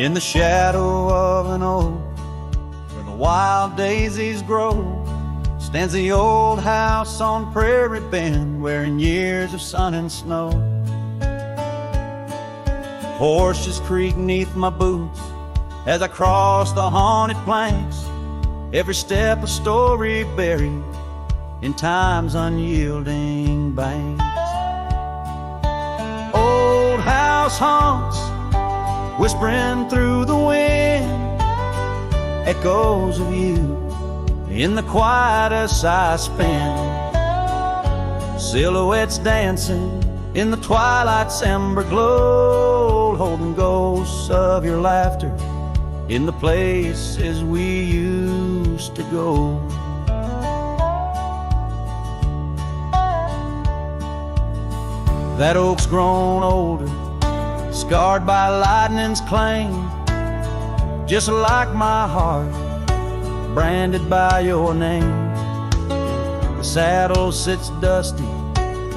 In the shadow of an oak where the wild daisies grow stands the old house on Prairie Bend, wearing years of sun and snow. Horses creak neath my boots as I cross the haunted planks, every step a story buried in time's unyielding banks. Old house haunts, whispering through the wind, echoes of you in the quiet as I spend. Silhouettes dancing in the twilight's ember glow, holding ghosts of your laughter in the places we used to go. That oak's grown older, scarred by lightning's claim, just like my heart, branded by your name. The saddle sits dusty,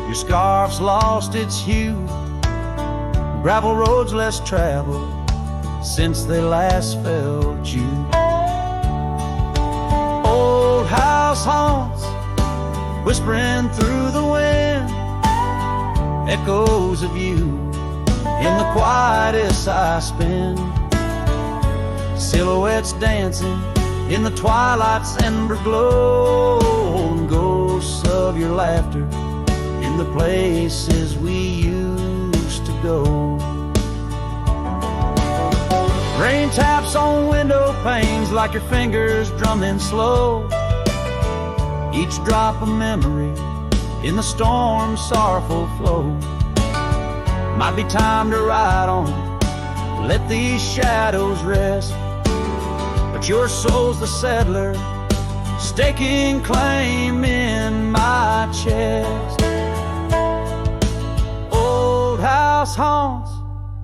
your scarf's lost its hue, gravel roads less traveled since they last felt you. Old house haunts, whispering through the wind, echoes of you in the quietest I spend. Silhouettes dancing in the twilight's ember glow, and ghosts of your laughter in the places we used to go. Rain taps on window panes like your fingers drumming slow, each drop a memory in the storm's sorrowful flow. Might be time to ride on, let these shadows rest, but your soul's the settler, staking claim in my chest. Old house haunts,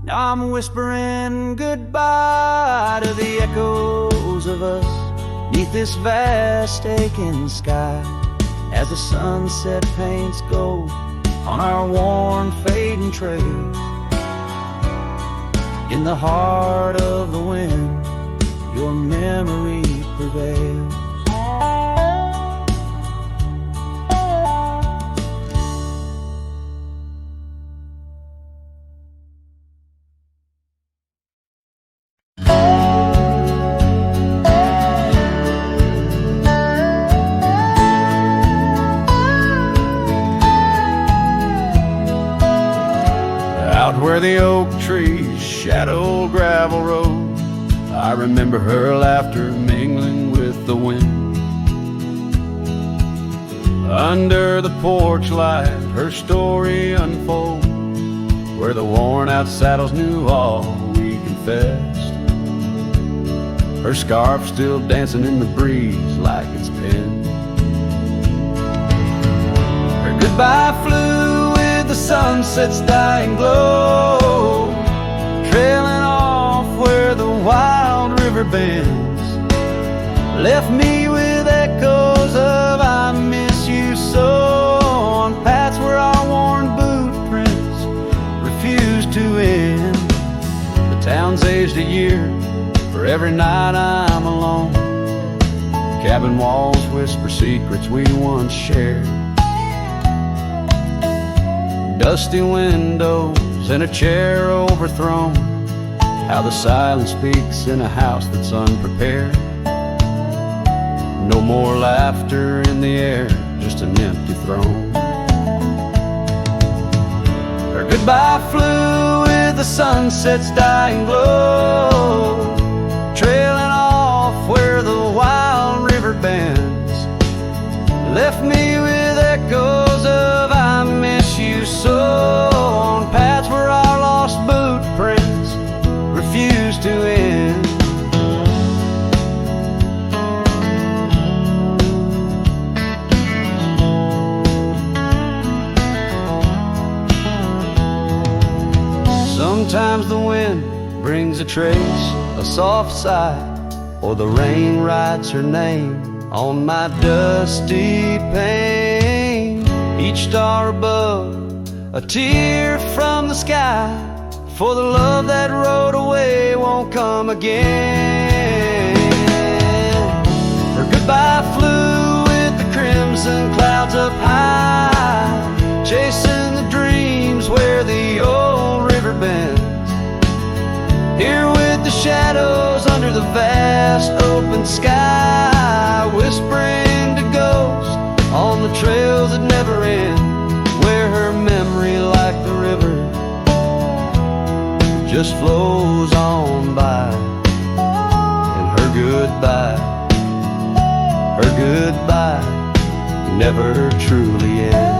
now I'm whispering goodbye to the echoes of us neath this vast aching sky, as the sunset paints gold on our worn fading trails. In the heart of the wind, your memory prevails. Where the oak trees shadow gravel road, I remember her laughter mingling with the wind. Under the porch light, her story unfolds, where the worn out saddles knew all we confessed. Her scarf still dancing in the breeze like it's pinned. Her goodbye flew with the sunset's dying glow, trailing off where the wild river bends, left me with echoes of I miss you so, on paths where our worn boot prints refuse to end. The town's aged a year for every night I'm alone, cabin walls whisper secrets we once shared. Dusty windows and a chair overthrown, how the silence speaks in a house that's unprepared. No more laughter in the air, just an empty throne. Her goodbye flew with the sunset's dying glow, trailing off where the wild river bends, left me with echoes of I miss you so, on paths where our lost boot prints refuse to end. Sometimes the wind brings a trace, a soft sigh, or the rain writes her name on my dusty pane. Each star above, a tear from the sky, for the love that rode away won't come again. Her goodbye flew with the crimson clouds up high, chasing the dreams where the old river bends. Here with the shadows under the vast open sky, whispering to ghosts on the trails that never end, where her memory, like the river, just flows on by. And her goodbye never truly ends.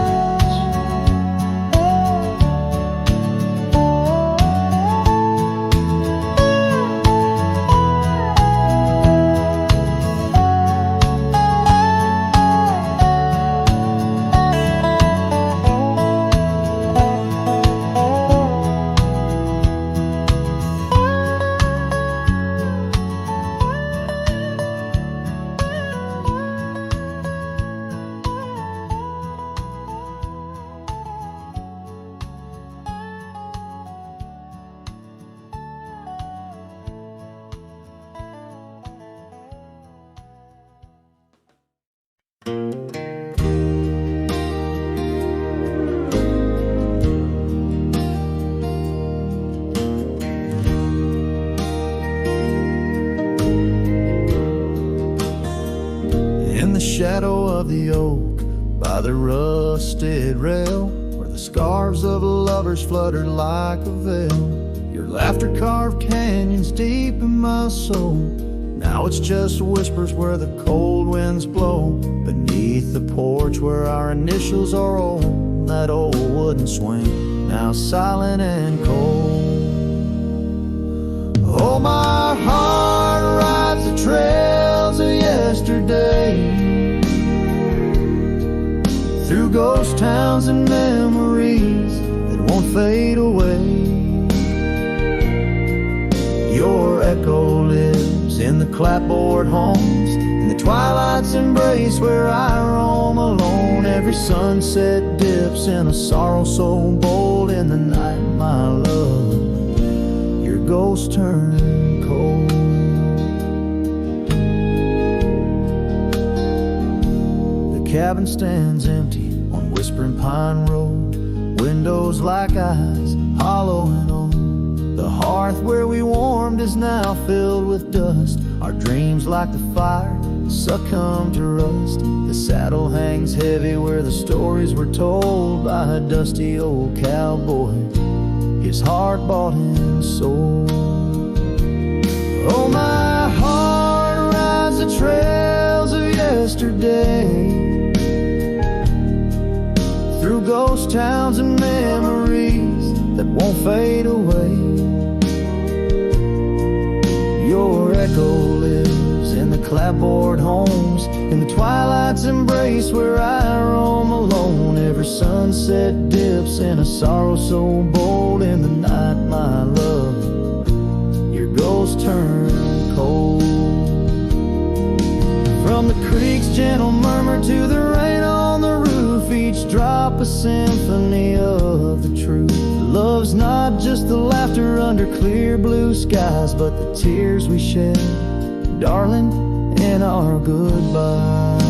Shadow of the oak by the rusted rail, where the scarves of lovers fluttered like a veil. Your laughter carved canyons deep in my soul. Now it's just whispers where the cold winds blow, beneath the porch where our initials are old. That old wooden swing, now silent and cold. Oh, my heart rides the trails of yesterday, through ghost towns and memories that won't fade away. Your echo lives in the clapboard homes, in the twilight's embrace where I roam alone. Every sunset dips in a sorrow so bold. In the night, my love, your ghost turned cold. The cabin stands empty on Whispering Pine Road, windows like eyes, hollow and old. The hearth where we warmed is now filled with dust. Our dreams, like the fire, succumb to rust. The saddle hangs heavy where the stories were told by a dusty old cowboy, his heart bought and sold. Oh, my heart rides the trails of yesterday, through ghost towns and memories that won't fade away. Your echo lives in the clapboard homes, in the twilight's embrace where I roam alone. Every sunset dips in a sorrow so bold. In the night, my love, your ghost turned cold. From the creek's gentle murmur to the rain on the roof, each drop a symphony of the truth. Love's not just the laughter under clear blue skies, but the tears we shed, darling, in our goodbyes.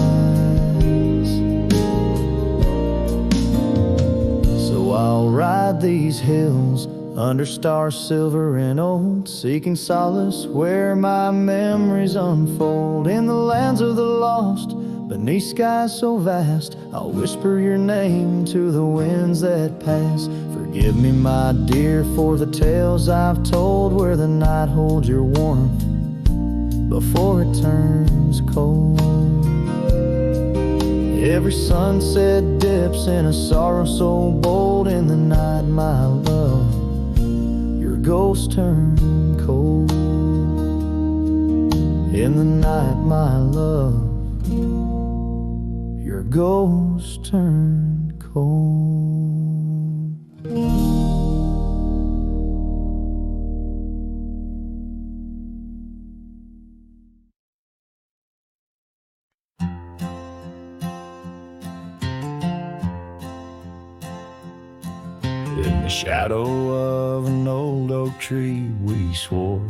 So I'll ride these hills under stars silver and old, seeking solace where my memories unfold. In the lands of the lost, beneath skies so vast, I'll whisper your name to the winds that pass. Forgive me, my dear, for the tales I've told, where the night holds your warmth before it turns cold. Every sunset dips in a sorrow so bold. In the night, my love, your ghost turned cold. In the night, my love, your ghost turned cold. In the shadow of an old oak tree we swore.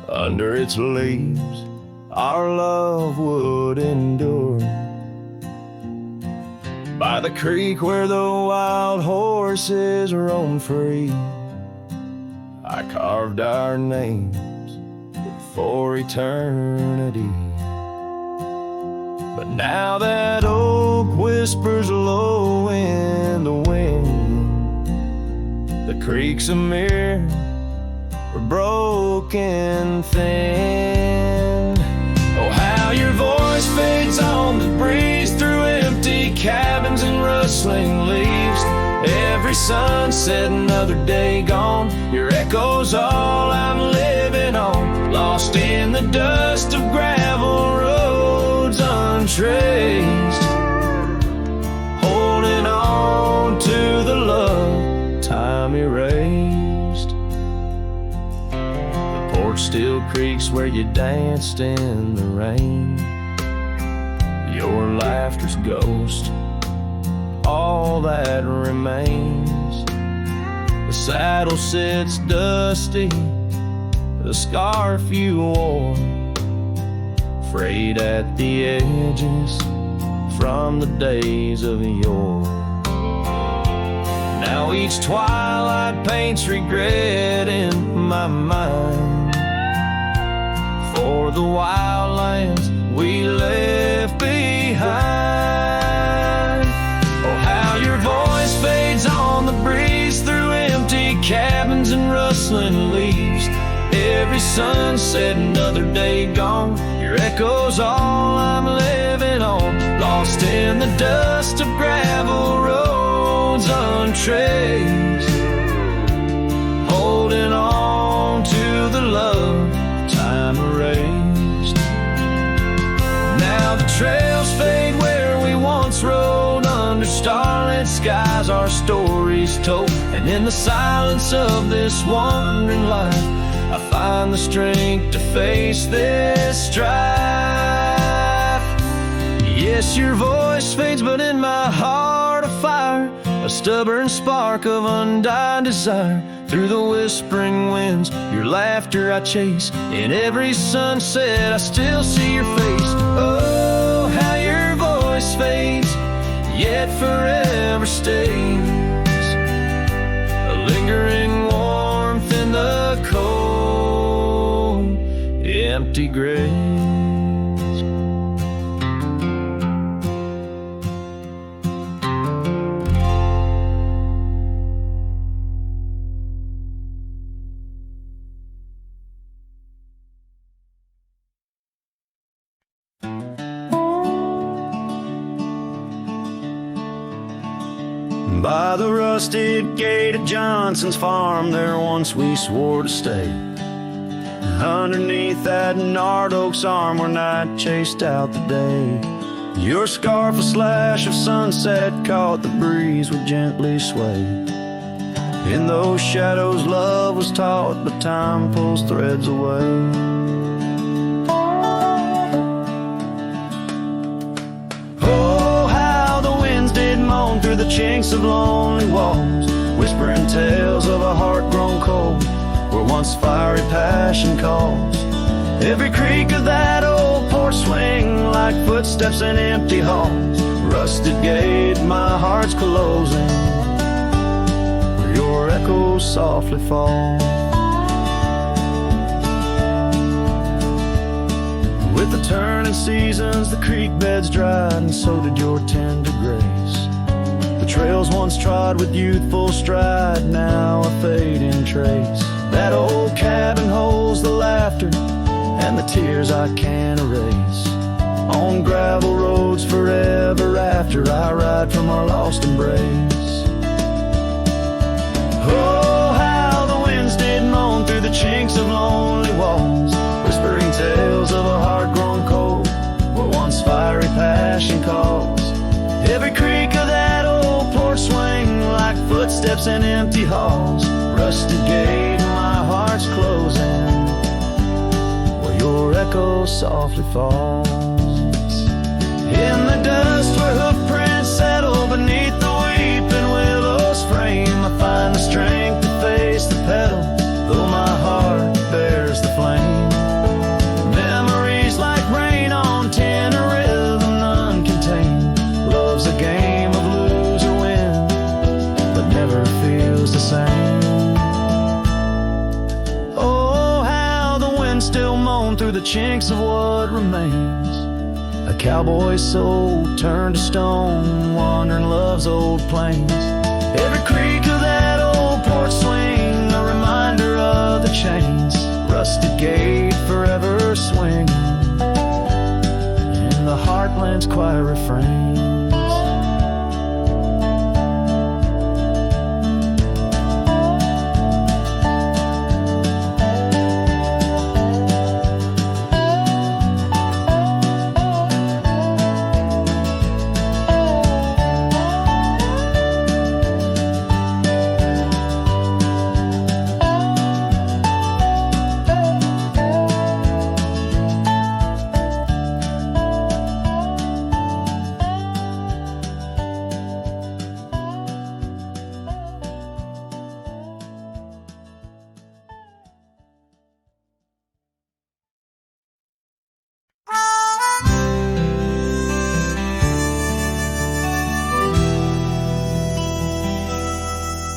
Under its leaves our love would endure. By the creek where the wild horses roam free, I carved our names for eternity. But now that oak whispers low in the wind, the creek's a mirror, we're broken thin. Oh, how your voice fades on the breeze through empty cabins and rustling leaves. Every sunset, another day gone, your echo's all I'm living on. Lost in the dust of gravel roads untraced, holding on to the love time erased. The porch still creaks where you danced in the rain. Your laughter's ghost, all that remains. The saddle sits dusty, the scarf you wore, frayed at the edges from the days of yore. Now each twilight paints regret in my mind for the wild lands we left behind. Oh, how your voice fades on the breeze through empty cabins and rustling leaves. Every sunset, another day gone, your echo's all I'm living on. Lost in the dust of gravel roads untraced, holding on to the love time erased. Now the trails fade where we once rode, under starlit skies our stories told. And in the silence of this wandering life, I find the strength to face this strife. Yes, your voice fades, but in my heart a fire, a stubborn spark of undying desire. Through the whispering winds, your laughter I chase. In every sunset, I still see your face. Oh, how your voice fades, yet forever stays. A lingering warmth in the cold, empty graves. By the rusted gate of Johnson's farm, there once we swore to stay. Underneath that gnarled oak's arm where night chased out the day. Your scarf, a slash of sunset, caught the breeze would gently sway. In those shadows love was taught, but time pulls threads away. Through the chinks of lonely walls, whispering tales of a heart grown cold, where once fiery passion calls. Every creak of that old porch swing like footsteps in empty halls. Rusted gate, my heart's closing, where your echoes softly fall. With the turning seasons, the creek beds dried, and so did your tender grace. The trails once trod with youthful stride, now a fading trace. That old cabin holds the laughter and the tears I can't erase. On gravel roads forever after, I ride from our lost embrace. Oh, how the winds did moan through the chinks of lonely walls, whispering tales of a heart grown cold, where once fiery passion calls. Every creak of that old porch swing like footsteps in empty halls. Rusted gate, my heart's closing, where your echo softly falls. In the dust where hoofprints settle beneath the weeping willows frame, chinks of what remains. A cowboy's soul turned to stone, wandering love's old plains. Every creak of that old porch swing, a reminder of the chains. Rustic gate forever swinging in the heartland's quiet refrains.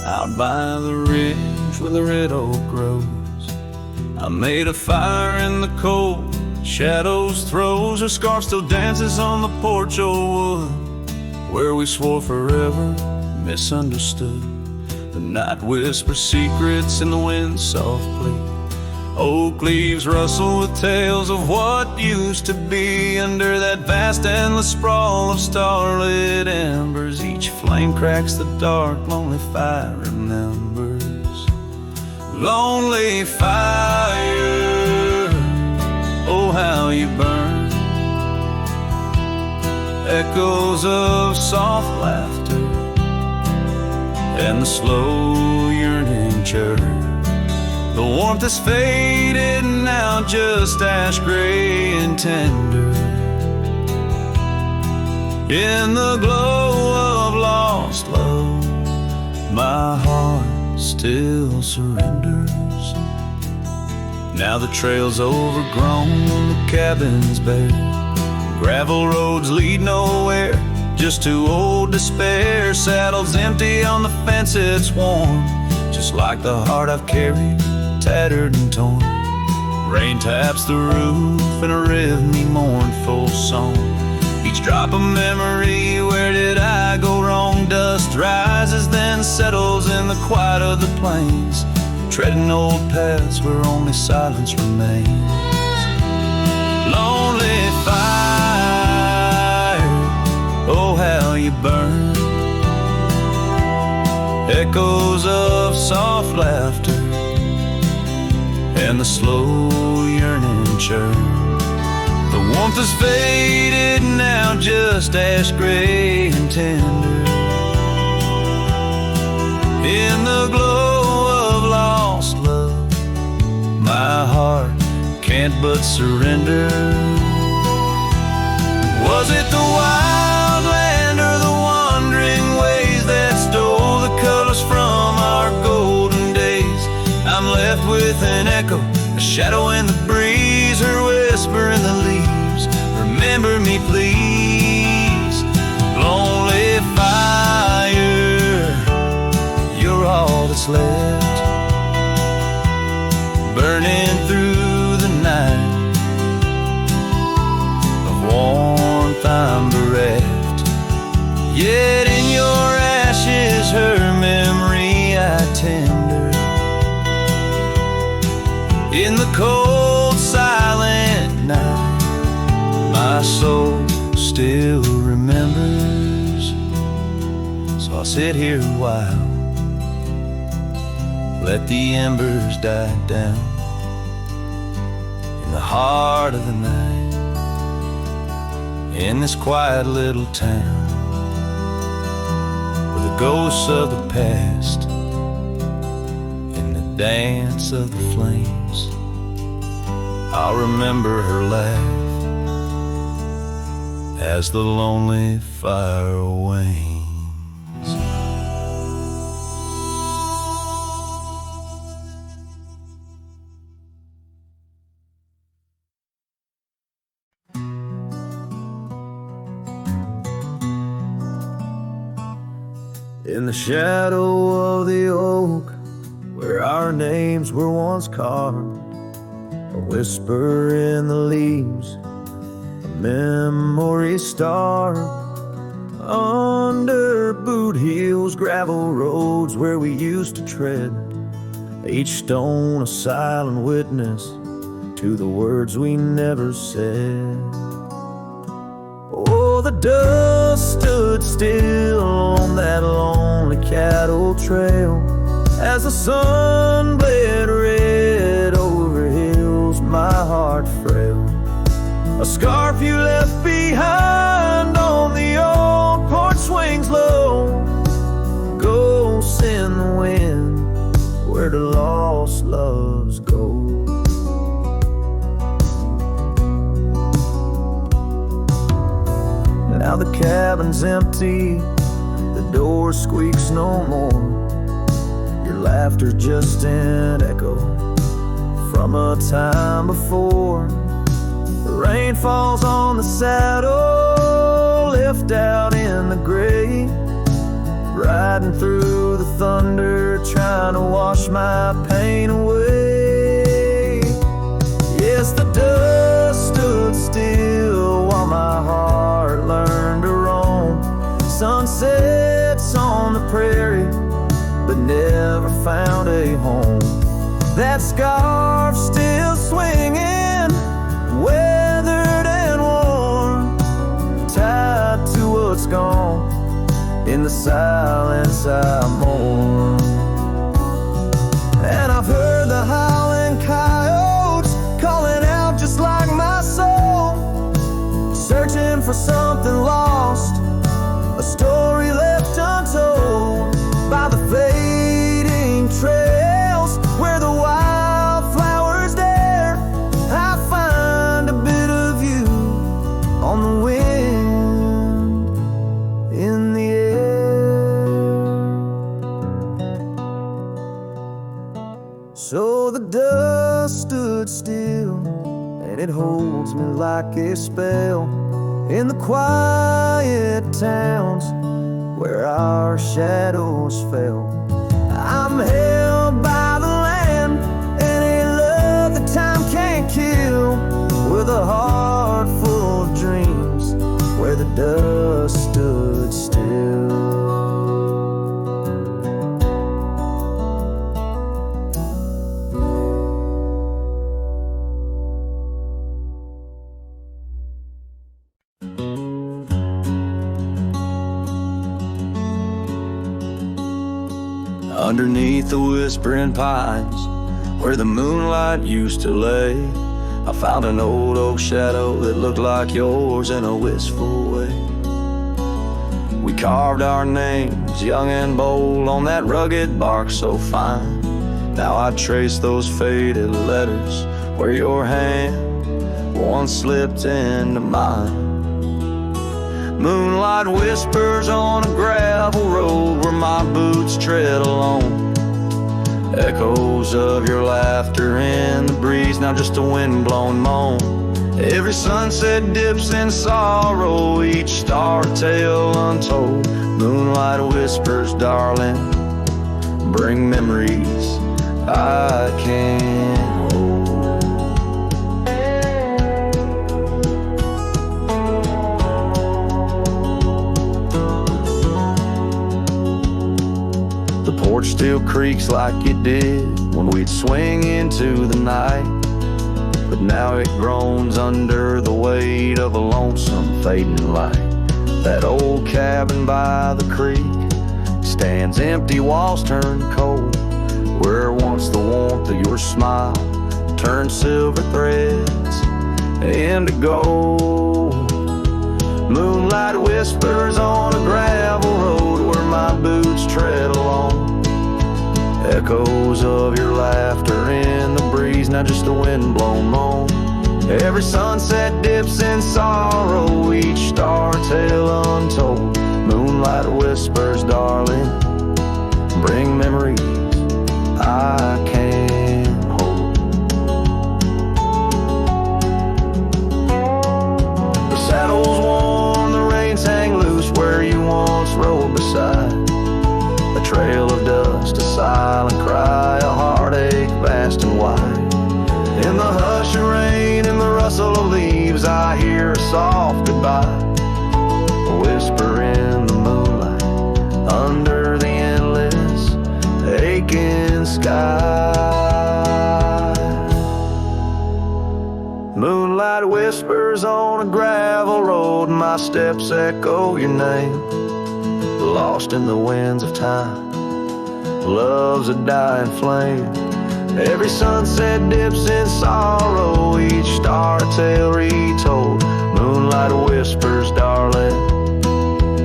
Out by the ridge where the red oak grows, I made a fire in the cold, shadows throws. Her scarf still dances on the porch old wood, where we swore forever, misunderstood. The night whispers secrets in the wind softly. Oak leaves rustle with tales of what used to be. Under that vast endless sprawl of starlit embers, each flame cracks the dark, lonely fire remembers. Lonely fire, oh how you burn. Echoes of soft laughter and the slow yearning churn. The warmth is faded now, just ash gray and tender. In the glow of lost love, my heart still surrenders. Now the trail's overgrown, the cabin's bare. Gravel roads lead nowhere, just to old despair. Saddles empty on the fence, it's warm, just like the heart I've carried, tattered and torn. Rain taps the roof in a rhythmy, mournful song. Each drop a memory, where did I go wrong? Dust rises, then settles in the quiet of the plains, treading old paths where only silence remains. Lonely fire, oh how you burn. Echoes of soft laughter and the slow yearning churn. The warmth is faded now, just ash gray and tender. In the glow of lost love, my heart can't but surrender. Was it the wild land or the wandering ways that stole the colors from our golden days? I'm left with an echo, a shadow in the breeze, her whisper in the leaves. Remember me, please. Lonely fire, you're all that's left, burning through the night. Of warmth I'm bereft, yet in your ashes her memory I tender. In the cold silent night, my soul still remembers. So I'll sit here a while, let the embers die down. In the heart of the night, in this quiet little town, where the ghosts of the past in the dance of the flames, I'll remember her laugh as the lonely fire wanes. In the shadow of the oak, where our names were once carved, a whisper in the leaves, a memory star. Under boot heels, gravel roads where we used to tread, each stone a silent witness to the words we never said. Oh, the dust stood still on that lonely cattle trail as the sun bled red over hills, my heart frail. A scarf you left behind on the old porch swings low, ghosts in the wind where the lost loves go. Now the cabin's empty, the door squeaks no more. Your laughter's just an echo from a time before. The rain falls on the saddle, left out in the gray, riding through the thunder, trying to wash my pain away. Yes, the dust stood still while my heart learned to roam. Sunsets on the prairie, but never found a home. That scarf still swinging, weathered and worn, tied to what's gone. In the silence I mourn. And I've heard the howling coyotes calling out just like my soul, searching for something lost, a story left untold by the fading trails where the wildflowers dare. I find a bit of you on the wind, in the air. So the dust stood still, and it holds me like a spell in the quiet towns where our shadows fell. I'm held by the land and a love that time can't kill, with a heart full of dreams where the dust stood still. Underneath the whispering pines, where the moonlight used to lay, I found an old oak shadow that looked like yours in a wistful way. We carved our names, young and bold, on that rugged bark so fine. Now I trace those faded letters where your hand once slipped into mine. Moonlight whispers on a gravel road where my boots tread alone. Echoes of your laughter in the breeze, now just a wind-blown moan. Every sunset dips in sorrow, each star tale untold. Moonlight whispers, darling, bring memories I can't hold. The porch still creaks like it did when we'd swing into the night, but now it groans under the weight of a lonesome fading light. That old cabin by the creek stands empty, walls turn cold, where once the warmth of your smile turned silver threads into gold. Moonlight whispers on a gravel road where my boots tread along. Echoes of your laughter in the breeze, not just a wind-blown moan. Every sunset dips in sorrow, each star tale untold. Moonlight whispers, darling, bring memories I can't hold. The saddle's worn, the reins hang loose where you once rode beside. A trail of dust, a silent cry, a heartache vast and wide. In In the hush of rain, in the rustle of leaves, I hear a soft goodbye, a whisper in the moonlight, under the endless aching sky. Moonlight whispers on a gravel road, my steps echo your name. Lost in the winds of time, love's a dying flame. Every sunset dips in sorrow, each star a tale retold. Moonlight whispers, darling,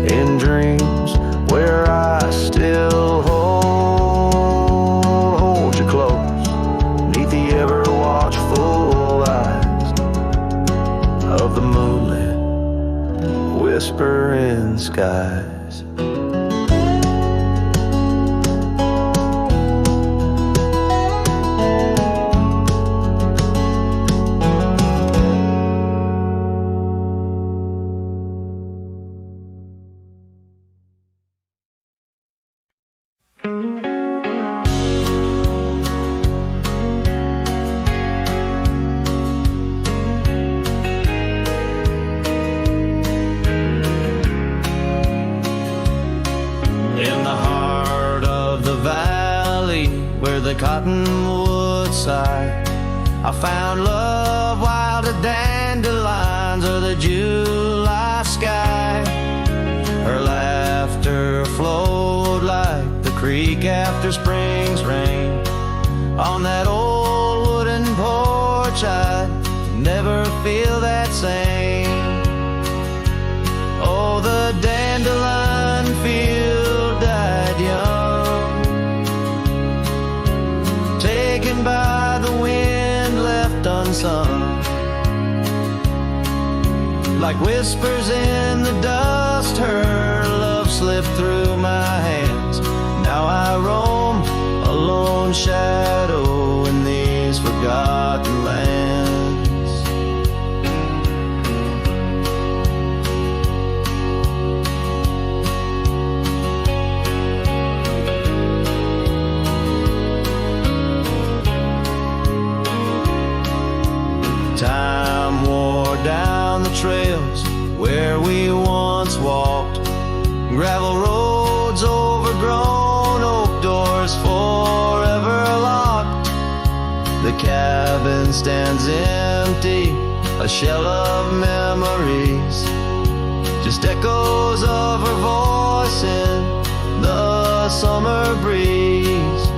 in dreams where I still hold you close, neath the ever watchful eyes of the moonlit whispering skies. The cottonwood side, I found love wild as dandelions or the July sky. Her laughter flowed like the creek after spring's rain. On that old wooden porch I'd never feel that same. Oh, the dandelion field died young, taken by the wind, left unsung. Like whispers in the dust, her love slipped through my hands. Now I roam a lone shadow in these forgotten lands. Time wore down the trails where we once walked, gravel roads overgrown, oak doors forever locked. The cabin stands empty, a shell of memories, just echoes of her voice in the summer breeze.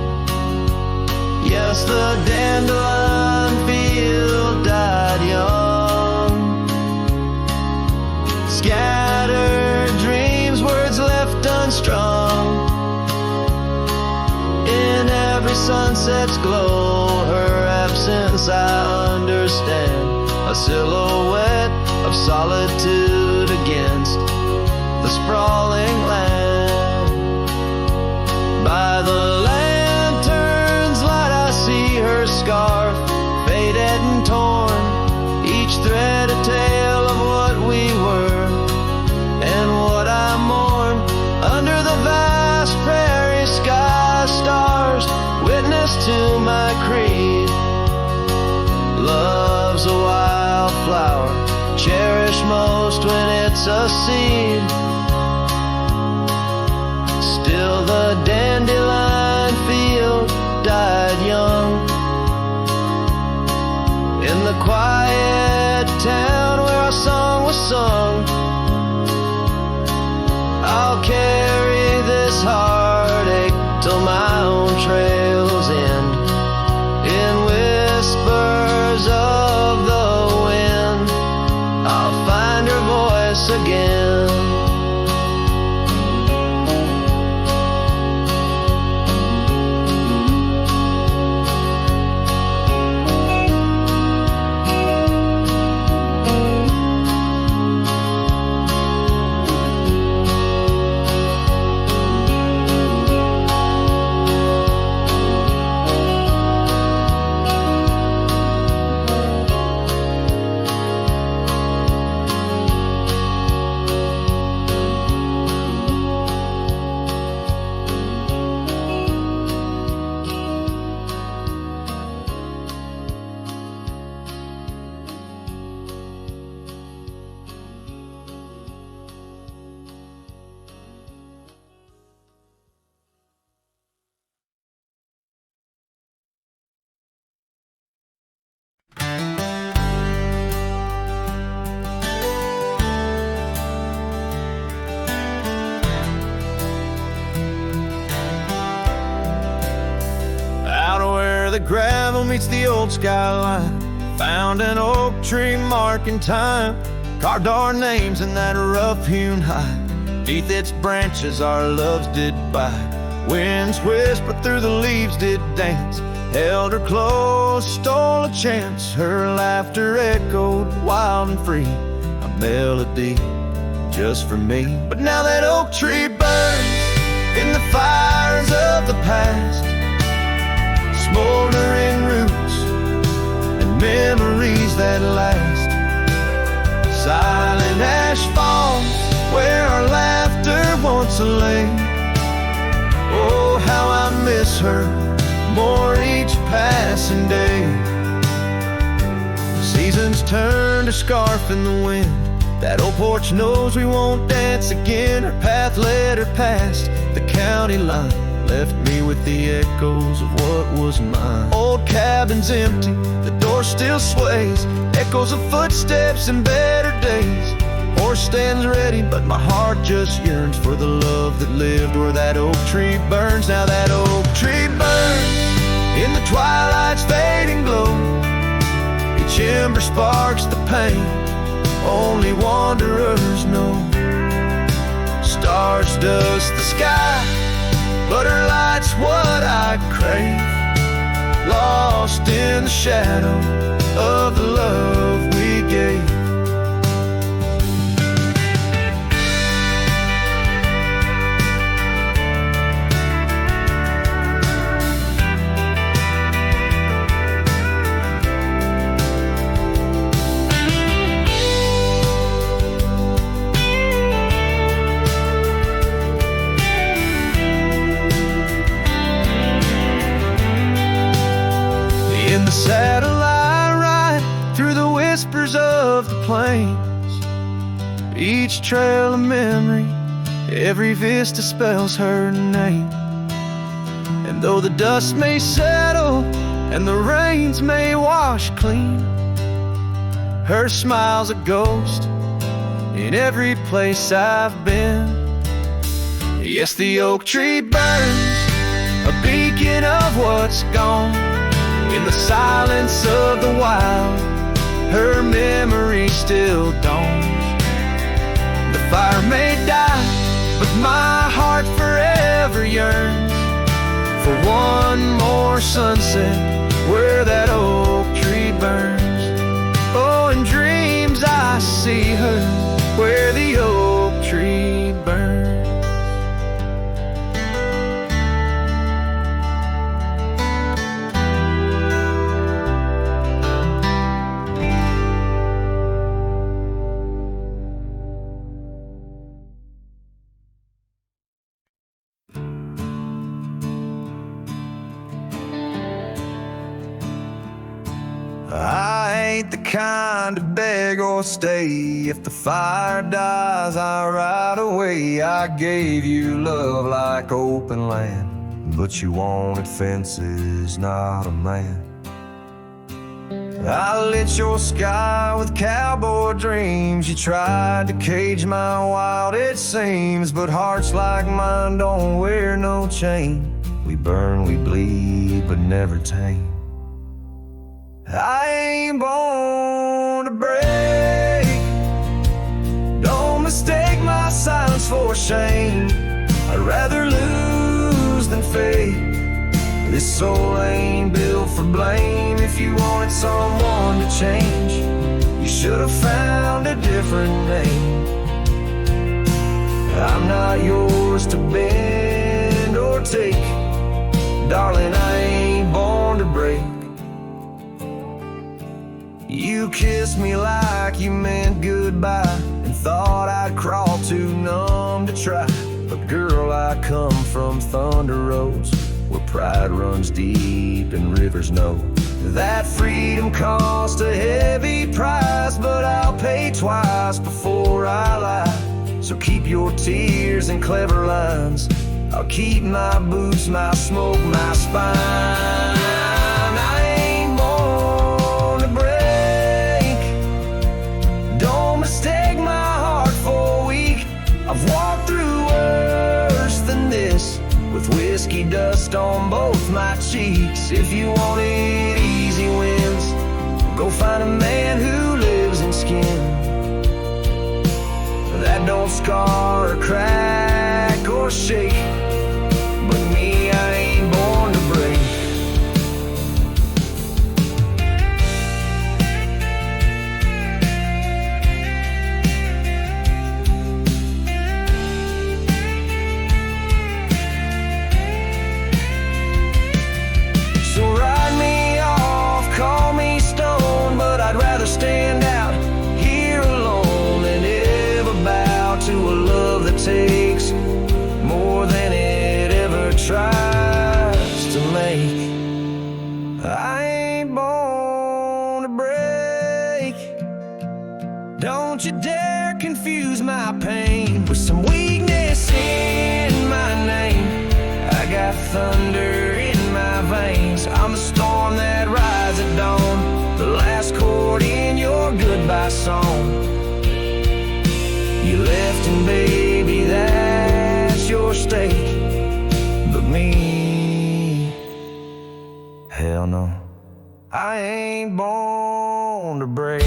Yes, the dandelion field died young, scattered dreams, words left unstrung. In every sunset's glow, her absence I understand, a silhouette of solitude against the sprawling land. By the lantern's light I see her scarf, faded and torn, each thread a tale of what we were and what I mourn. Under the vast prairie sky, stars witness to my creed. Love's a wildflower, cherished most when it's a seed. Still the dandelion field died young. In the quiet town where our song was sung, I'll carry this heartache till my own trails end. In whispers of the wind, I'll find her voice again. the gravel meets the old skyline. Found an oak tree marking time, carved our names in that rough-hewn hide. Beneath its branches our loves did bide. Winds whispered through the leaves did dance. Held her close, stole a chance. Her laughter echoed wild and free, a melody just for me. But now that oak tree burns in the fires of the past, smoldering roots and memories that last. Silent ash falls where our laughter once lay. Oh, how I miss her more each passing day. Seasons turn to scarf in the wind. That old porch knows we won't dance again. Her path led her past the county line, left me with the echoes of what was mine. Old cabin's empty, the door still sways, echoes of footsteps in better days. Horse stands ready, but my heart just yearns for the love that lived where that oak tree burns. Now that oak tree burns in the twilight's fading glow. Each ember sparks the pain only wanderers know. Stars dust the sky, but her light's what I crave. Lost in the shadow of the love we gave. In the saddle I ride through the whispers of the plains. Each trail a memory, every vista spells her name. And though the dust may settle and the rains may wash clean, her smile's a ghost in every place I've been. Yes, the oak tree burns, a beacon of what's gone. In the silence of the wild, her memory still dawns. The fire may die, but my heart forever yearns for one more sunset where that oak tree burns. Oh, in dreams I see her where the oak tree burns. I ain't the kind to beg or stay. If the fire dies, I ride away. I gave you love like open land, but you wanted fences, not a man. I lit your sky with cowboy dreams. You tried to cage my wild, it seems, but hearts like mine don't wear no chain. We burn, we bleed, but never tame. I ain't born to break. Don't mistake my silence for shame. I'd rather lose than fade. This soul ain't built for blame. If you wanted someone to change, you should have found a different name. I'm not yours to bend or take. Darling, I ain't born to break. You kissed me like you meant goodbye, and thought I'd crawl too numb to try. But girl, I come from thunder roads, where pride runs deep and rivers know. That freedom cost a heavy price, but I'll pay twice before I lie. So keep your tears and clever lines. I'll keep my boots, my smoke, my spine. Mistake my heart for weak. I've walked through worse than this, with whiskey baby dust on both my cheeks. If you wanted easy wins, go find a man who lives in skin that don't scar or crack or shake. But me, I ain't born to break. Stand out here alone and never bow to a love that takes more than it ever tries to make. I ain't born to break. Don't you dare confuse my pain with some weakness in my name. I got thunder in my veins. I'm the storm that rides at dawn, the last chord in your goodbye song. You left and baby, that's your stake. But me, hell no, I ain't born to break.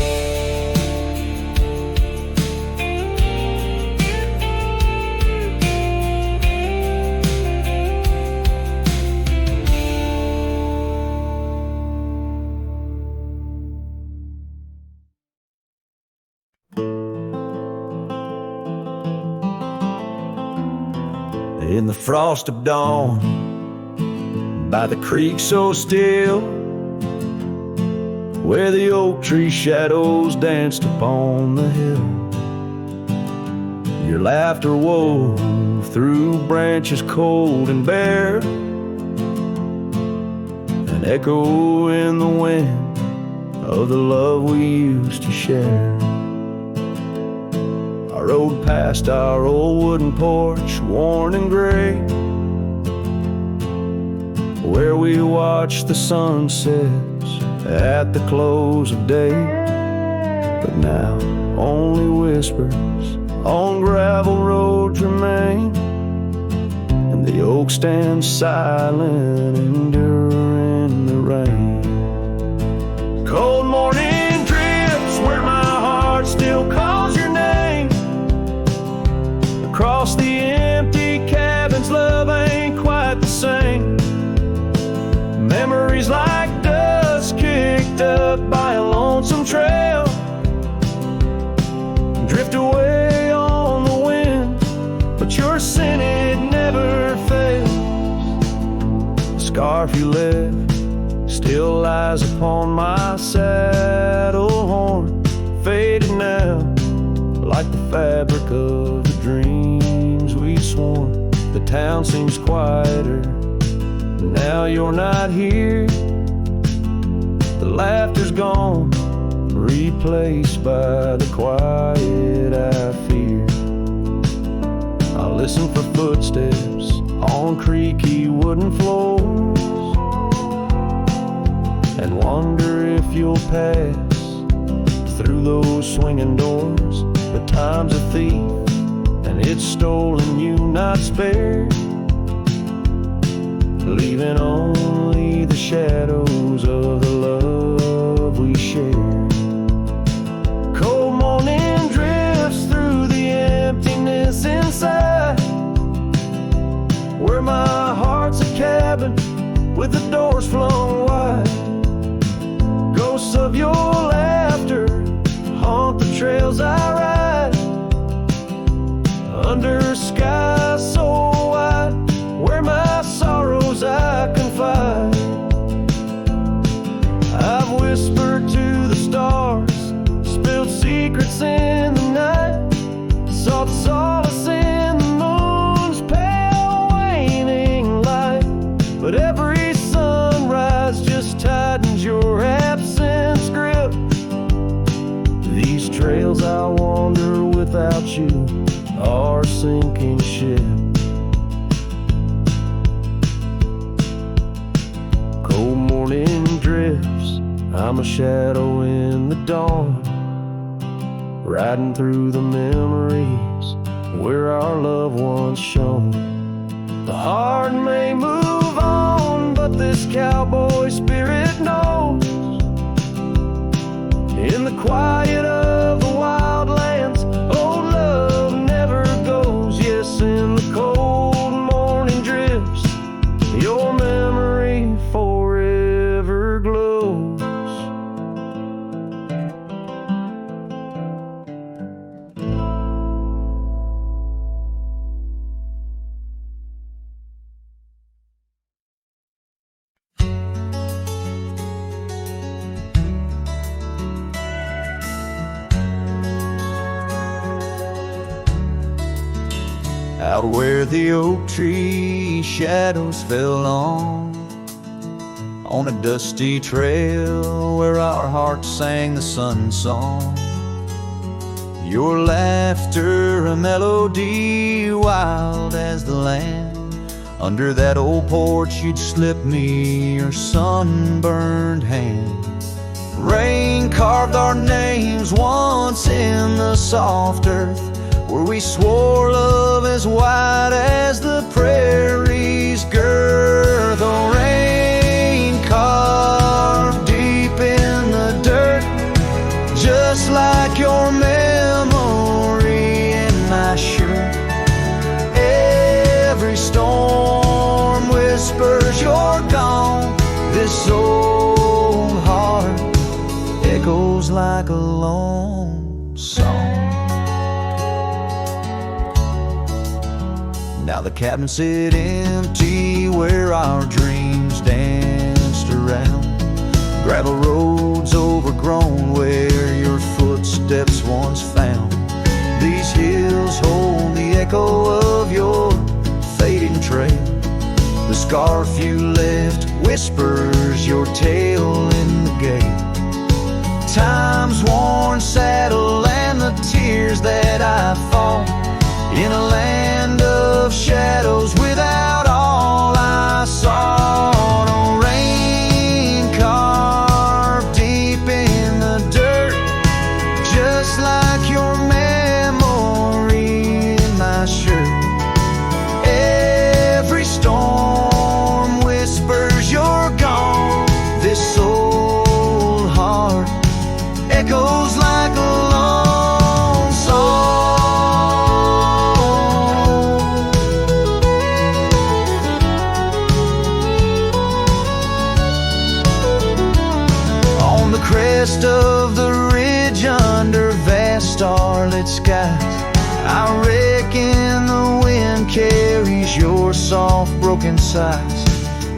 In the frost of dawn, by the creek so still, where the oak tree shadows danced upon the hill, your laughter wove through branches cold and bare, an echo in the wind of the love we used to share. I rode past our old wooden porch, worn and gray, where we watched the sunsets at the close of day. But now only whispers on gravel roads remain, and the oak stands silent, enduring the rain. Cold morning drifts where my heart still calls your name. Across the empty cabins, love ain't quite the same. Memories like dust kicked up by a lonesome trail drift away on the wind, but your scent, it never fails. The scarf you left still lies upon my saddle horn, faded now like the fabric of the dreams we sworn. The town seems quieter now you're not here. The laughter's gone, replaced by the quiet I fear. I listen for footsteps on creaky wooden floors and wonder if you'll pass through those swinging doors. But time's a thief, and it's stolen you, not spared, leaving only the shadows of the love we shared. Cold morning drifts through the emptiness inside, where my heart's a cabin with the doors flung wide. Ghosts of your laughter haunt the trails I ride, under skies so wide, where my sorrows I confide. I've whispered to the stars, spilled secrets in the night, sought solace in the moon's pale waning light. But every sunrise just tightens your absence grip. These trails I wander without you are a sinking ship. Cold morning drifts, I'm a shadow in the dawn, riding through the memories where our love once shone. The heart may move on, but this cowboy spirit knows. In the quiet of the wildlands, old love never goes. Yes, in the cold morning drifts, your memory forever glows. Out where the oak tree shadows fell on a dusty trail where our hearts sang the sun song. Your laughter a melody wild as the land. Under that old porch you'd slip me your sunburned hand. Rain carved our names once in the soft earth, where we swore love as wide as the prairie's girth. Oh, rain carved deep in the dirt, just like your memory in my shirt. Every storm whispers you're gone. This old heart echoes like a lone song. Now the cabin sit empty where our dreams danced around. Gravel roads overgrown where your footsteps once found. These hills hold the echo of your fading trail. The scarf you left whispers your tale in the gate. Time's worn saddle and the tears that I fought in a land of shadows without all I saw. No rain carved deep in the dirt, just like your memory in my shirt. Every storm whispers you're gone. This old heart echoes like a lone song. Crest of the ridge under vast starlit skies, I reckon the wind carries your soft broken sighs.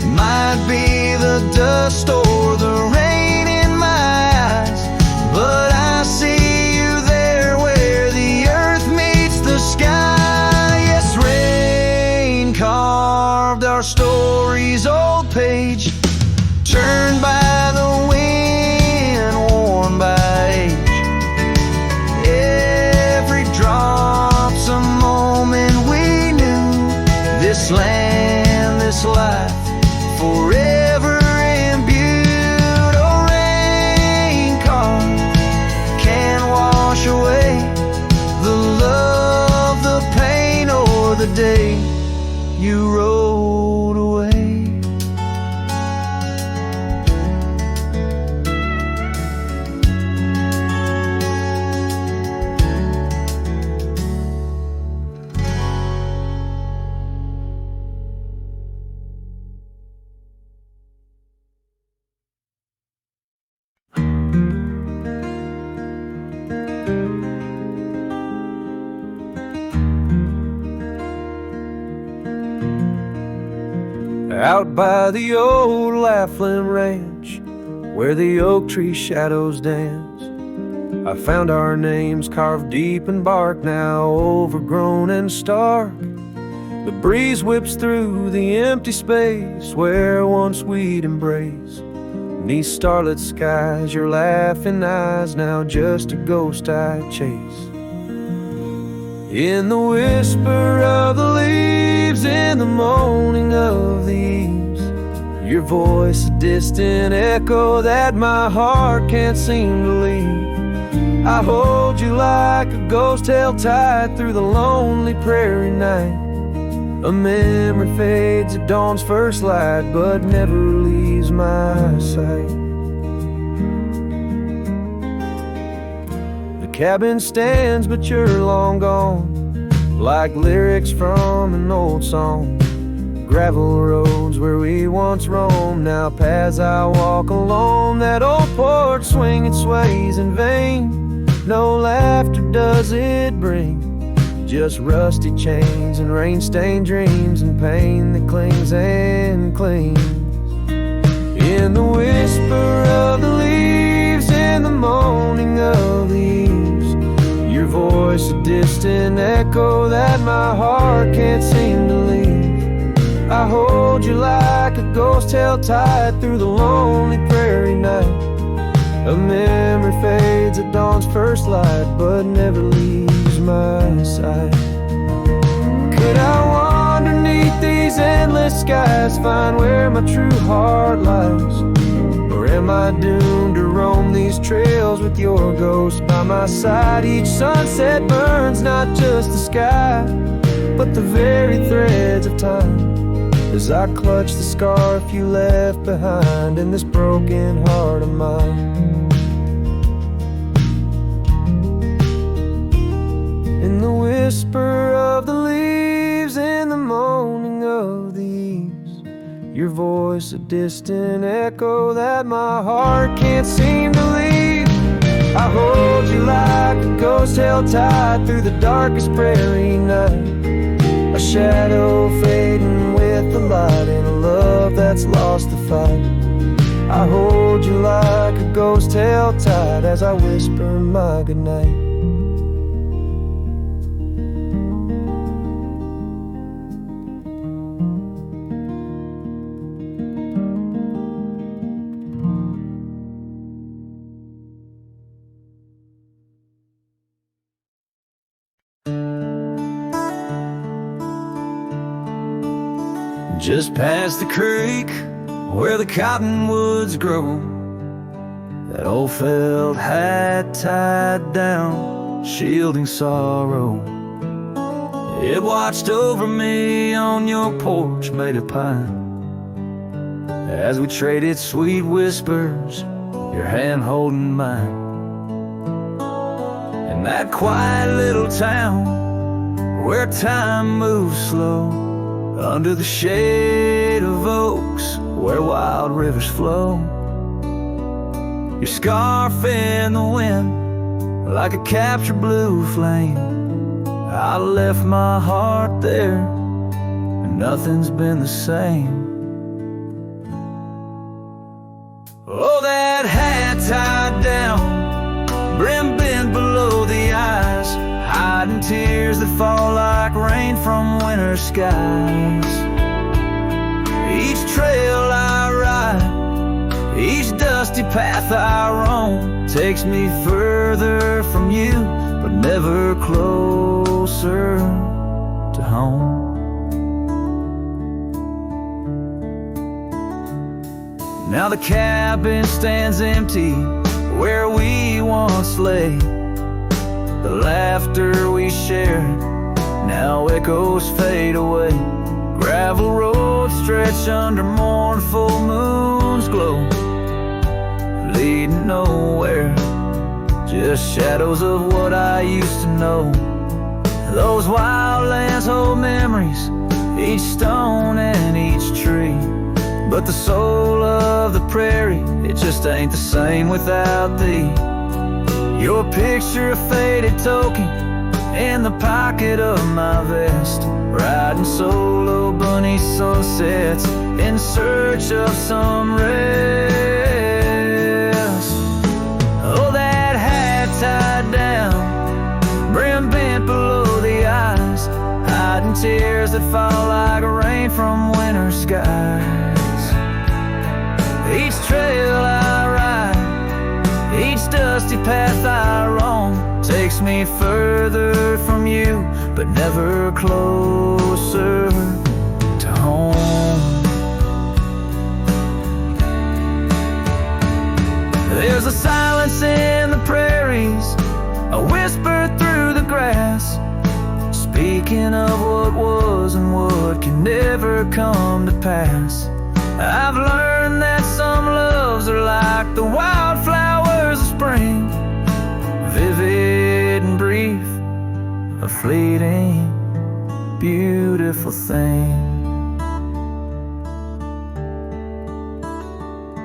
Might be the dust or the rain in my eyes, but I see you there where the earth meets the sky. Yes, rain carved our story's old page, turned by the wind, by age. Every drop's a moment we knew. This land, this life, forever imbued. Oh, rain carved can't wash away the love, the pain, or the day you rode away. Out by the old Laughlin Ranch, where the oak tree shadows dance, I found our names carved deep in bark, now overgrown and stark. The breeze whips through the empty space where once we'd embrace. Beneath starlit skies, your laughing eyes, now just a ghost I chase. In the whisper of the leaves, in the moaning of the eaves, your voice a distant echo that my heart can't seem to leave. I hold you like a ghost held tight through the lonely prairie night. A memory fades at dawn's first light, but never leaves my sight. The cabin stands, but you're long gone, like lyrics from an old song. Gravel roads where we once roamed, now paths I walk alone. That old porch swinging sways in vain, no laughter does it bring, just rusty chains and rain-stained dreams and pain that clings and clings. In the whisper of the leaves, in the moaning of the eaves, your voice a distant echo that my heart can't seem to leave. I hold you like a ghost held tight through the lonely prairie night. A memory fades at dawn's first light, but never leaves my sight. Could I wander beneath these endless skies, find where my true heart lies? Or am I doomed to roam these trails with your ghost by my side? Each sunset burns not just the sky, but the very threads of time, as I clutch the scarf you left behind in this broken heart of mine. In the whisper of the leaves, in the moaning of the eaves, your voice a distant echo that my heart can't seem to leave. I hold you like a ghost held tight through the darkest prairie night. A shadow fading with the light in a love that's lost the fight. I hold you like a ghost held tight as I whisper my goodnight. Just past the creek where the cottonwoods grow, that old felt hat tied down, shielding sorrow. It watched over me on your porch made of pine, as we traded sweet whispers, your hand holding mine. In that quiet little town where time moves slow, under the shade of oaks where wild rivers flow, your scarf in the wind like a captured blue flame. I left my heart there and nothing's been the same. Oh, that hat tied down, brim bent below the eyes, hiding tears that fall like rain from winter skies. Each trail I ride, each dusty path I roam, takes me further from you, but never closer to home. Now the cabin stands empty where we once lay. The laughter we shared now echoes fade away. Gravel roads stretch under mournful moon's glow, leading nowhere, just shadows of what I used to know. Those wild lands hold memories, each stone and each tree, but the soul of the prairie, it just ain't the same without thee. Your picture, a faded token in the pocket of my vest, riding solo bunny sunsets in search of some rest. Oh, that hat tied down, brim bent below the eyes, hiding tears that fall like rain from winter skies. Each trail I ride, each dusty path I roam, takes me further from you, but never closer to home. There's a silence in the prairies, a whisper through the grass, speaking of what was and what can never come to pass. I've learned that some loves are like the wildflowers of spring, vivid and brief, a fleeting, beautiful thing.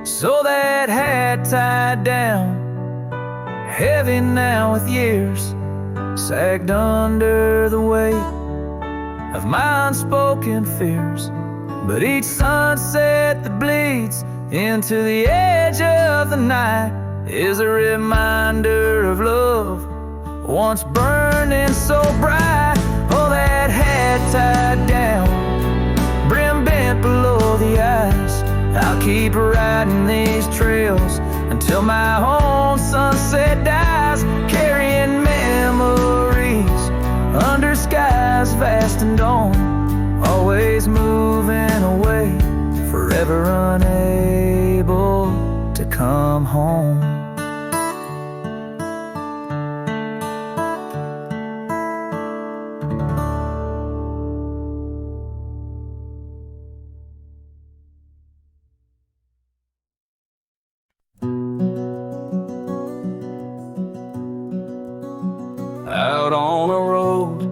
So that hat tied down, heavy now with years, sagged under the weight of my unspoken fears. But each sunset that bleeds into the edge of the night is a reminder of love once burning so bright. Oh, that hat tied down, brim bent below the eyes, I'll keep riding these trails until my own sunset dies, carrying memories under skies vast and dawn, always moving away, forever unable to come home. Out on a road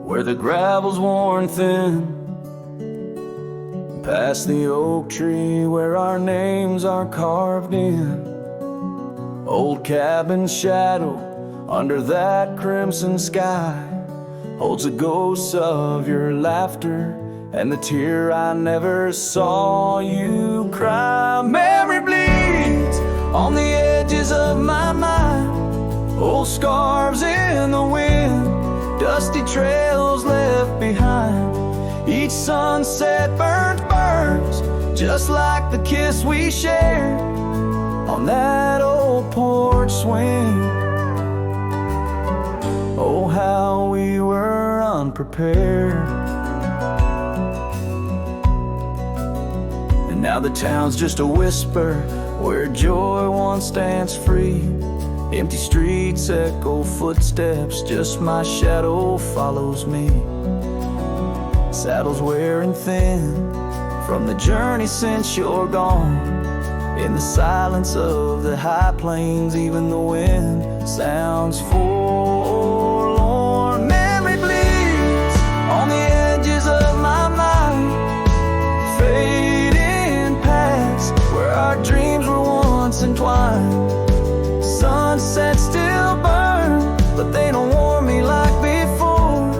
where the gravel's worn thin, past the oak tree where our names are carved in, old cabin shadow under that crimson sky holds a ghost of your laughter and the tear I never saw you cry. Memory bleeds on the edges of my mind, old scarves in the wind, dusty trails left behind. Each sunset burns just like the kiss we shared on that old porch swing. Oh, how we were unprepared. And now the town's just a whisper where joy once stands free. Empty streets echo footsteps, just my shadow follows me. Saddles wearing thin from the journey since you're gone. In the silence of the high plains, even the wind sounds forlorn. Memory bleeds on the edges of my mind, fading past where our dreams were once entwined. Sunsets still burn, but they don't warm me like before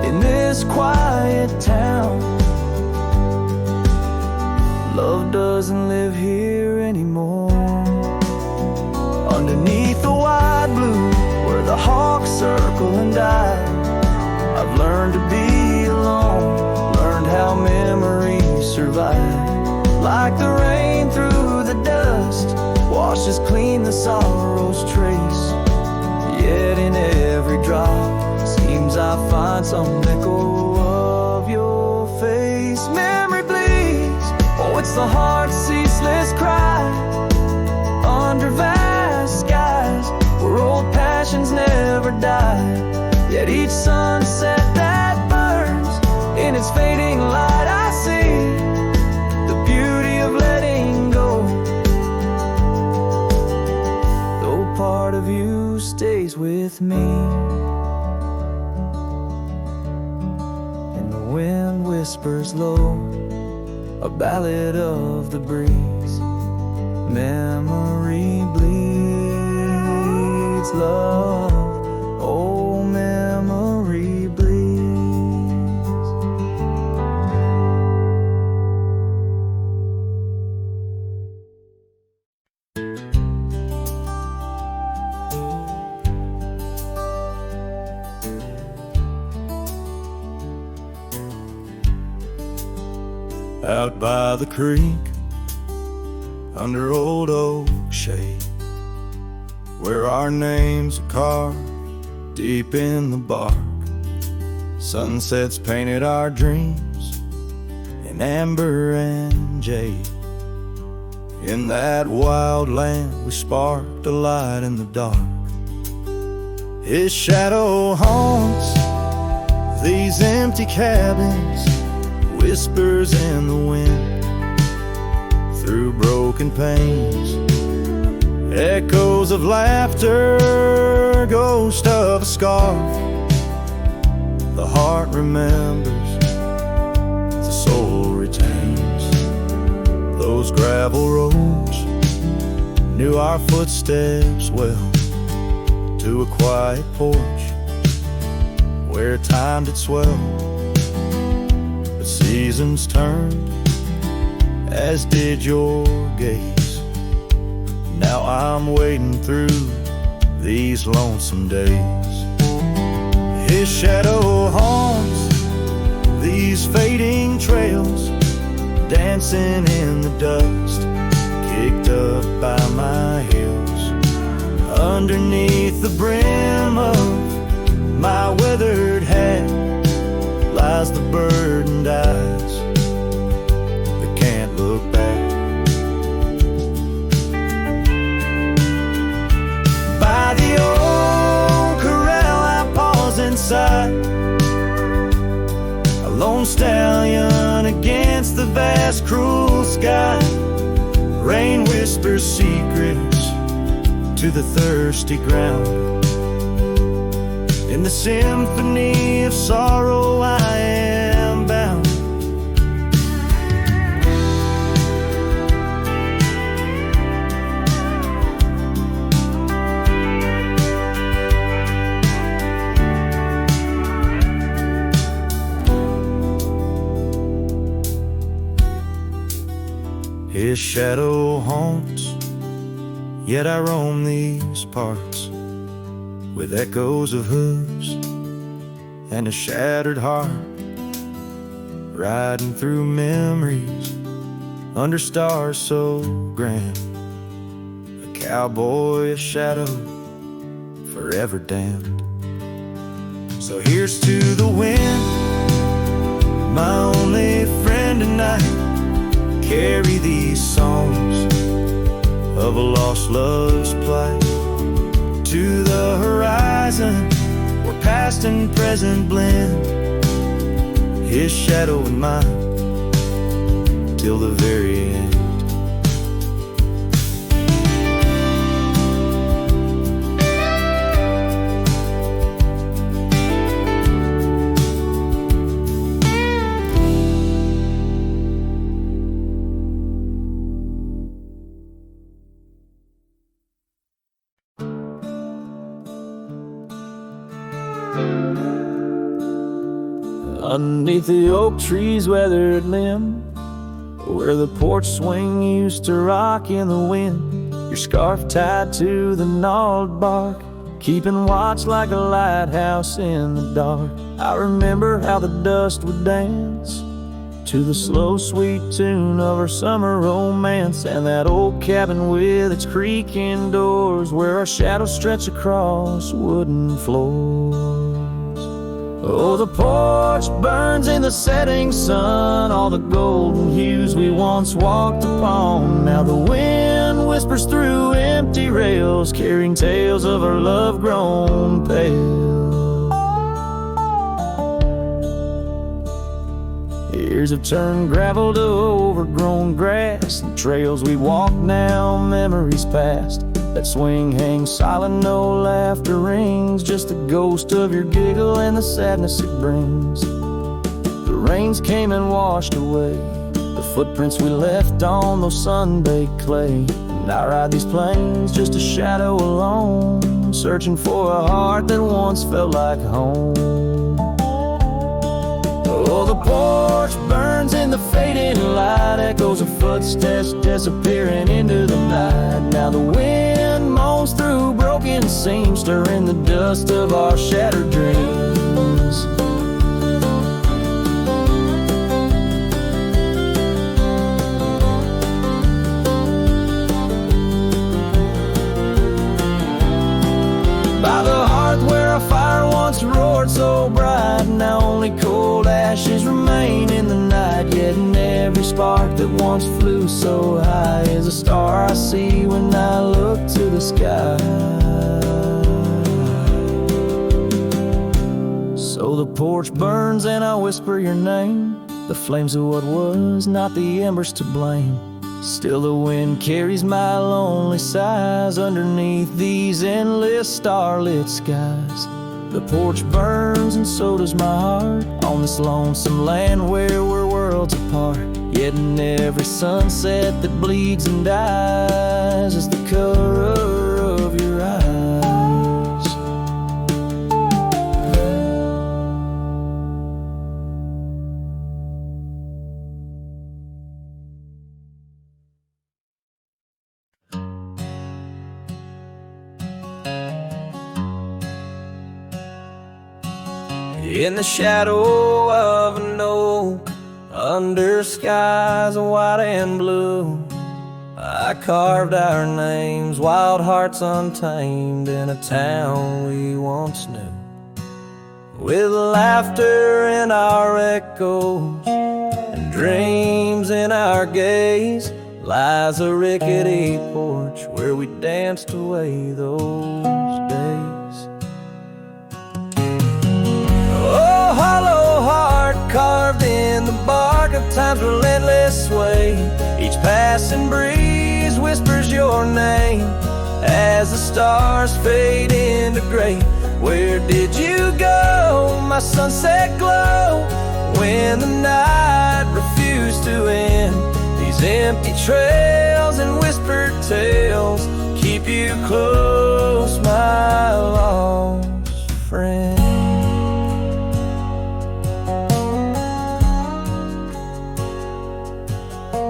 in this quiet town. Love doesn't live here anymore. Underneath the wide blue where the hawks circle and die, I've learned to be alone, learned how memories survive. Like the rain through the dust washes clean the sorrow's trace, yet in every drop seems I find some echo of your face. Memory bleeds, oh, it's the heart's ceaseless cry under vast skies where old passions never die. Yet each sunset that burns, in its fading light I see the beauty of letting go. Part of you stays with me, and the wind whispers low a ballad of the breeze. Memory bleeds love, oh memory bleeds. Out by the creek, under old oak shade, where our names are carved deep in the bark. Sunsets painted our dreams in amber and jade. In that wild land we sparked a light in the dark. His shadow haunts these empty cabins whispers in the wind, through broken panes, echoes of laughter, ghost of a scarf. The heart remembers, the soul retains. Those gravel roads knew our footsteps well, to a quiet porch where time did swell. But seasons turned, as did your gaze. Now I'm wading through these lonesome days. His shadow haunts these fading trails, dancing in the dust, kicked up by my heels. Underneath the brim of my weathered hat lies the burdened eyes that can't look back. By the old corral I pause inside, a lone stallion against the vast cruel sky. Rain whispers secrets to the thirsty ground. In the symphony of sorrow I am bound. His shadow haunts, yet I roam these parts with echoes of hooves and a shattered heart, riding through memories under stars so grand. A cowboy, a shadow, forever damned. So here's to the wind, my only friend tonight. Carry these songs of a lost love's plight to the horizon, where past and present blend. His shadow and mine, till the very end. Underneath the oak tree's weathered limb, where the porch swing used to rock in the wind, your scarf tied to the gnarled bark, keeping watch like a lighthouse in the dark. I remember how the dust would dance to the slow sweet tune of our summer romance, and that old cabin with its creaking doors, where our shadows stretch across wooden floors. Oh, the porch burns in the setting sun, all the golden hues we once walked upon. Now the wind whispers through empty rails, carrying tales of our love grown pale. Years have turned gravel to overgrown grass, and trails we walk now, memories past. That swing hangs silent, no laughter rings, just a ghost of your giggle and the sadness it brings. The rains came and washed away the footprints we left on those sun-baked clay, and I ride these plains just a shadow alone, searching for a heart that once felt like home. Oh, the porch burns in the fading light, echoes of footsteps disappearing into the night. Now the wind moans through broken seams, stirring the dust of our shattered dreams. By the hearth where a fire once roared so bright, now only cold ashes remain in the night. Yet in every spark that once flew so high is a star I see when I look to the sky. So the porch burns and I whisper your name, the flames of what was, not the embers to blame. Still the wind carries my lonely sighs underneath these endless starlit skies. The porch burns and so does my heart on this lonesome land where we're worlds apart. Yet in every sunset that bleeds and dies is the color of your eyes. In the shadow of an oak, under skies of white and blue, I carved our names, wild hearts untamed, in a town we once knew. With laughter in our echoes and dreams in our gaze, lies a rickety porch where we danced away those days. Oh, hollow heart carved in the bark of time's relentless sway, each passing breeze whispers your name as the stars fade into gray. Where did you go, my sunset glow, when the night refused to end? These empty trails and whispered tales keep you close, my lost friend.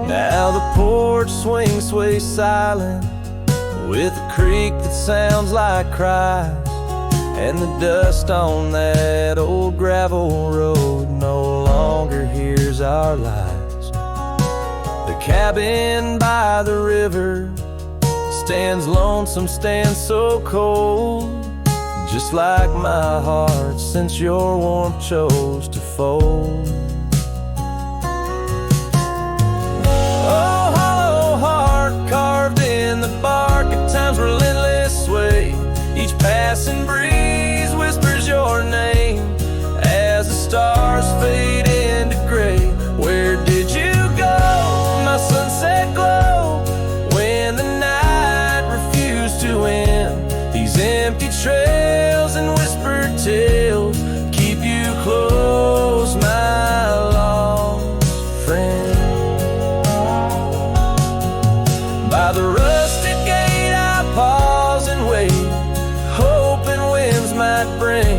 Now the porch swings, sways silent, with a creak that sounds like cries, and the dust on that old gravel road no longer hears our lies. The cabin by the river stands lonesome, stands so cold, just like my heart since your warmth chose to fold. Oh, hollow heart carved in the bark of time's relentless sway, each passing breeze whispers your name as the stars fade into gray. Where did you go, my sunset glow, when the night refused to end? These empty trails and whispered tales keep you close, my lost friend. By the rustic gate I pause and wait, hoping winds might bring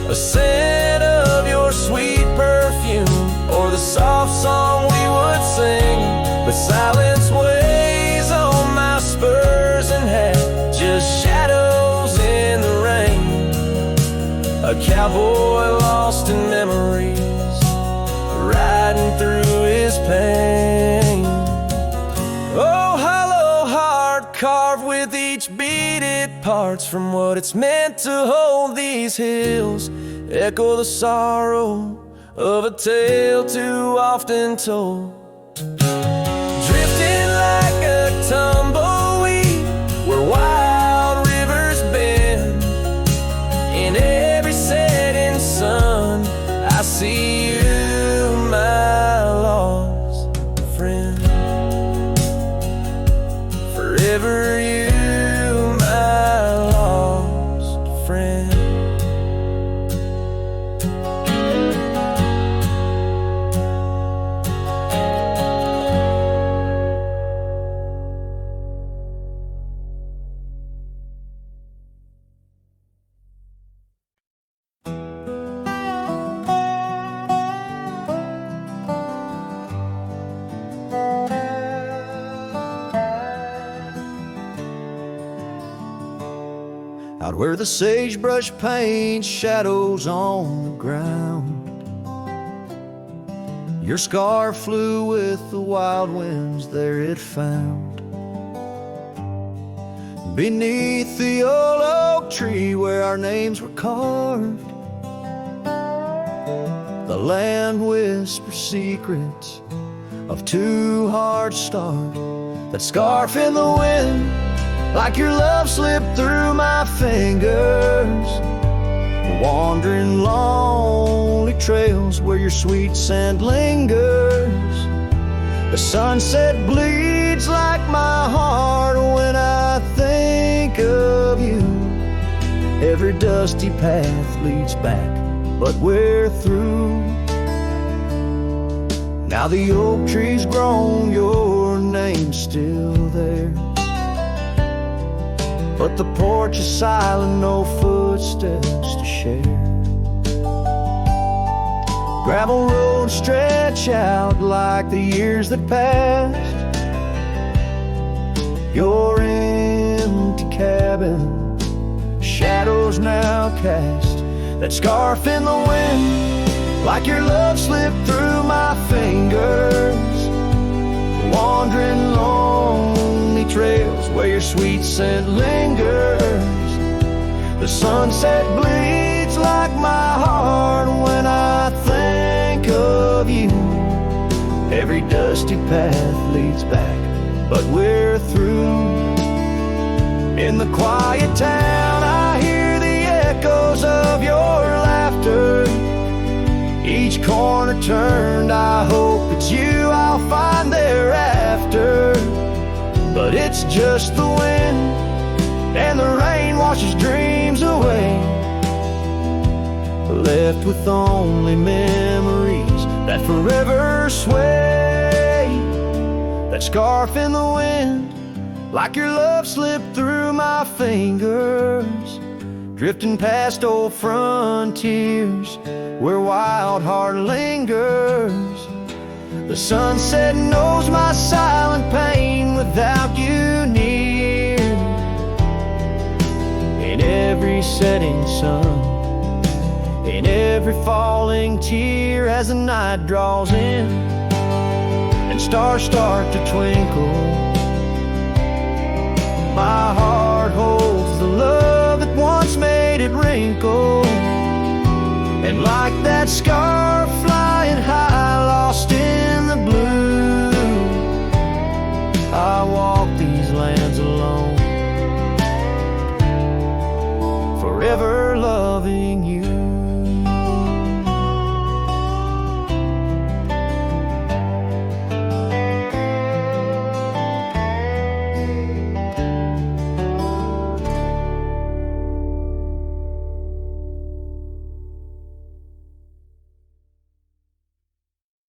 a scent of your sweet perfume, or the soft song we would sing. But silence weighs on my spurs and hat, just shadows in the rain. A cowboy lost in memories, riding through his pain. Oh, hollow heart carved with each beaded parts from what it's meant to hold. These hills echo the sorrow of a tale too often told, drifting like a tumbleweed where wild rivers bend. In every setting sun I see you, my lost friend. Forever you, my lost friend. Out where the sagebrush paints shadows on the ground, your scar flew with the wild winds, there it found. Beneath the old oak tree where our names were carved, the land whispers secrets of two hearts starved. That scarf in the wind, like your love slipped through my fingers. A wandering, lonely trails where your sweet scent lingers. The sunset bleeds like my heart when I think of you. Every dusty path leads back, but we're through. Now the oak tree's grown, your name's still there, but the porch is silent, no footsteps to share. Gravel roads stretch out like the years that passed. Your empty cabin, shadows now cast. That scarf in the wind, like your love slipped through my fingers. Wandering lonely trails where your sweet scent lingers. The sunset bleeds like my heart when I think of you. Every dusty path leads back, but we're through. In the quiet town I hear the echoes of your laughter. Each corner turned, I hope it's you I'll find thereafter. But it's just the wind, and the rain washes dreams away, left with only memories that forever sway. That scarf in the wind, like your love slipped through my fingers, drifting past old frontiers where wild heart lingers. The sunset knows my silent pain without you near. In every setting sun, in every falling tear, as the night draws in and stars start to twinkle, my heart holds the love that once made it wrinkle. And like that scarf flying high, lost in the blue, I walk these lands alone, forever